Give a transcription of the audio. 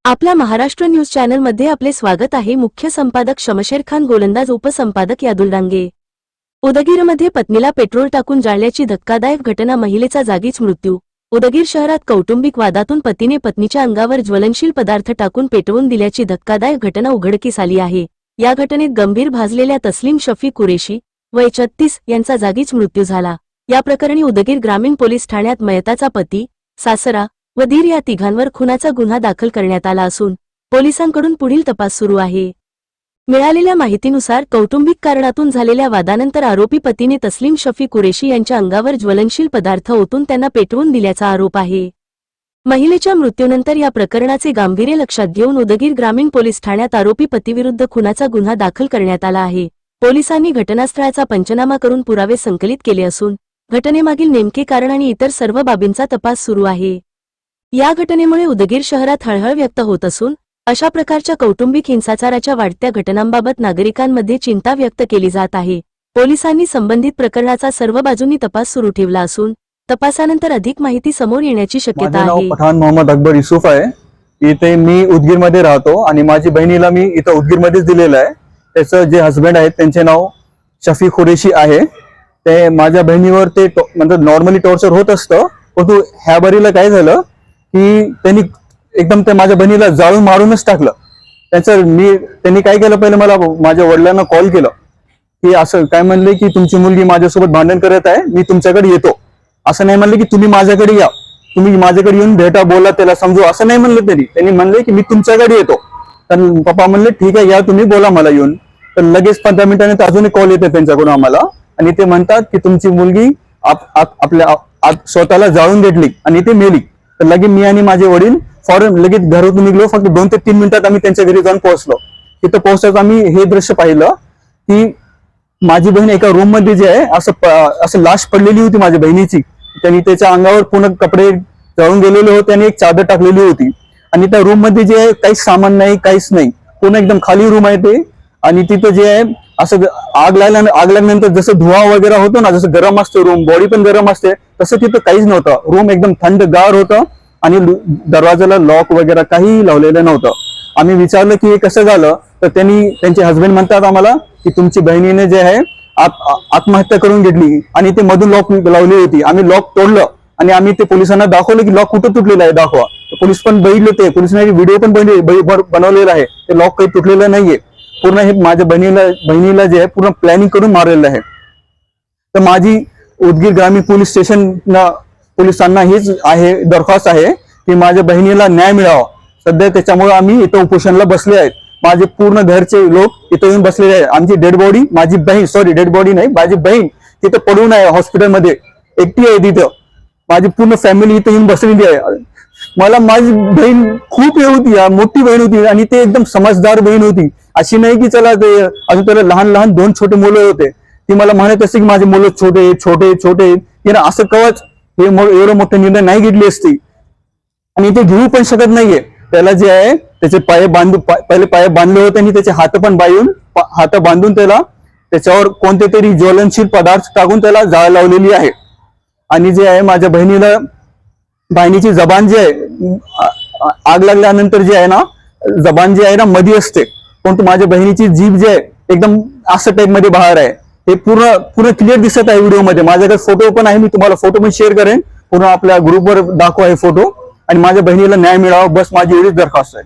आपल्या Maharashtra news channel मध्ये आपले स्वागत आहे। मुख्य संपादक शमशेर खान, गोलंदाज उपसंपादक यादुल डांगे। उदगीरमध्ये पत्नीला पेट्रोल टाकून जाळल्याची धक्कादायक घटना, महिलेचा जागीच मृत्यू। उदगीर शहरात कौटुंबिक वादातून पतीने पत्नीच्या अंगावर ज्वलनशील पदार्थ टाकून पेटवून दिल्याची धक्कादायक घटना उघडकीस आली आहे। या घटनेत गंभीर भाजलेल्या तस्लीम शफी कुरेशी वय 36 यांचा जागीच मृत्यू झाला। या प्रकरणी उदगीर ग्रामीण पोलीस ठाण्यात मयताचा पती, सासरा व दीर या तिघांवर खुनाचा गुन्हा दाखल करण्यात आला असून पोलिसांकडून पुढील तपास सुरू आहे। मिळालेल्या माहितीनुसार कौटुंबिक कारणातून झालेल्या वादानंतर आरोपी पतीने तस्लीम शफी कुरेशी यांच्या अंगावर ज्वलनशील पदार्थ ओतून त्यांना पेटवून दिल्याचा आरोप आहे। महिलेच्या मृत्यूनंतर या प्रकरणाचे गांभीर्य लक्षात घेऊन उदगीर ग्रामीण पोलीस ठाण्यात आरोपी पतीविरुद्ध खुनाचा गुन्हा दाखल करण्यात आला आहे। पोलिसांनी घटनास्थळाचा पंचनामा करून पुरावे संकलित केले असून घटनेमागील नेमके कारण आणि इतर सर्व बाबींचा तपास सुरू आहे। या घटनेमुळे उदगीर शहरात हळहळ व्यक्त होत असून अशा प्रकारच्या कौटुंबिक हिंसाचाराच्या वाढत्या घटनांबाबत नागरिकांमध्ये चिंता व्यक्त केली जात आहे। पोलिसांनी संबंधित प्रकरणाचा सर्व बाजूंनी तपास सुरू ठेवला असून तपासानंतर अधिक माहिती समोर येण्याची शक्यता आहे। पठाण मोहम्मद अकबर युसुफ आहे। इथे मी उदगीर मध्ये राहतो आणि माझी बहिणीला मी इथे उदगीर मध्येच दिलेलं आहे। त्याचं जे हस्बंड आहेत त्यांचे नाव शफी कुरेशी आहे। ते माझ्या बहिणीवर ते म्हणजे नॉर्मली टॉर्चर होत असतं, परंतु ह्या बारीला काय झालं की त्यांनी एकदम ते माझ्या बहिणीला जाळून मारूनच टाकलं। त्यांनी काय केलं, पहिले मला माझ्या वडिलांना कॉल केलं की असं काय म्हणले की तुमची मुलगी माझ्यासोबत भांडण करत आहे, मी तुमच्याकडे येतो। असं नाही म्हणले की तुम्ही माझ्याकडे या, तुम्ही माझ्याकडे येऊन भेटा, बोला, त्याला समजू, असं नाही म्हणलं त्यांनी म्हणले की मी तुमच्याकडे येतो। तर पप्पा म्हणले ठीक आहे, या तुम्ही बोला मला येऊन। तर लगेच 15 मिनिटांनी अजून कॉल येते त्यांच्याकडून आम्हाला आणि ते म्हणतात की तुमची मुलगी आपल्या स्वतःला जाळून घेतली आणि ते मेली। तर लगेच मी आणि माझे वडील फॉरन लगेच घरातून निघलो। फक्त 2 ते 3 मिनिटात आम्ही त्यांच्या घरी जाऊन पोहोचलो। तिथं पोहोचताच आम्ही हे दृश्य पाहिलं की माझी बहीण एका रूम मध्ये जे आहे असं लाश पडलेली होती माझ्या बहिणीची। त्यांनी त्याच्या अंगावर पूर्ण कपडे जळून गेलेले होते आणि एक चादर टाकलेली होती आणि त्या रूम मध्ये जे आहे काहीच सामान नाही, काहीच नाही, पूर्ण एकदम खाली रूम आहे ते। आणि तिथं जे आहे असं आग लागल्यानंतर जसं धुवा वगैरे होतो ना, जसं गरम असतो रूम, बॉडी पण गरम असते, तसं तिथं काहीच नव्हतं। रूम एकदम थंडगार होतं आणि दरवाजाला लॉक वगैरे काही लावलेलं नव्हतं। आम्ही विचारलं की हे कसं झालं, तर त्यांचे हस्बंड म्हणतात आम्हाला की तुमची बहिणीने जे आहे आत्महत्या करून घेतली आणि ते मधून लॉक लावली होती। आम्ही लॉक तोडलं आणि आम्ही ते पोलिसांना दाखवलं की लॉक कुठं तुटलेलं आहे दाखवा। पोलीस पण बघितले, ते पोलिसांनी व्हिडिओ पण बनवलेला आहे, ते लॉक काही तुटलेलं नाहीये। पूर्ण हे माझ्या बहिणीला जे आहे पूर्ण प्लॅनिंग करून मारलेलं आहे। तर माझी उदगीर ग्रामीण पोलीस स्टेशन पोलिसांना हीच आहे दरख्वास्त आहे की माझ्या बहिणीला न्याय मिळावा। सध्या त्याच्यामुळे आम्ही इथं उपोषणाला बसले आहेत। माझे पूर्ण घरचे लोक इथं येऊन बसलेले आहेत। आमची डेड बॉडी, माझी बहीण, डेड बॉडी नाही, माझी बहीण तिथं पडून आहे हॉस्पिटलमध्ये, एकटी आहे तिथं। माझी पूर्ण फॅमिली इथं येऊन बसलेली आहे। मला माझी बहीण खूप हे होती, मोठी बहीण होती आणि ते एकदम समजदार बहीण होती। अशी नाही की चला ते अजून त्याला लहान 2 छोटे मुलं होते, ती मला म्हणत असते की माझे मुलं छोटे छोटे छोटे, असं कवच हे एवढं मोठे निर्णय नाही घेतली असती आणि ते घेऊ पण शकत नाहीये। त्याला जे आहे त्याचे पहिले पाय बांधले होते आणि त्याचे हात बांधून त्याच्यावर कोणते तरी ज्वलनशील पदार्थ टाकून त्याला जाळ लावलेली आहे। आणि जे आहे माझ्या बहिणीची जबान जी आहे, आग लागल्यानंतर जे आहे ना, जबान जी आहे ना मध्ये असते, परंतु माझ्या बहिणीची जीभ जी आहे एकदम असं टाईप मध्ये बाहेर आहे। हे पूर्ण क्लिअर दिसत आहे व्हिडिओ मध्ये। माझ्याकडे फोटो पण आहे, मी तुम्हाला फोटो पण शेअर करेन, पूर्ण आपल्या ग्रुपवर दाखवा हे फोटो। आणि माझ्या बहिणीला न्याय मिळावा, बस माझी एवढीच दरखास्त आहे।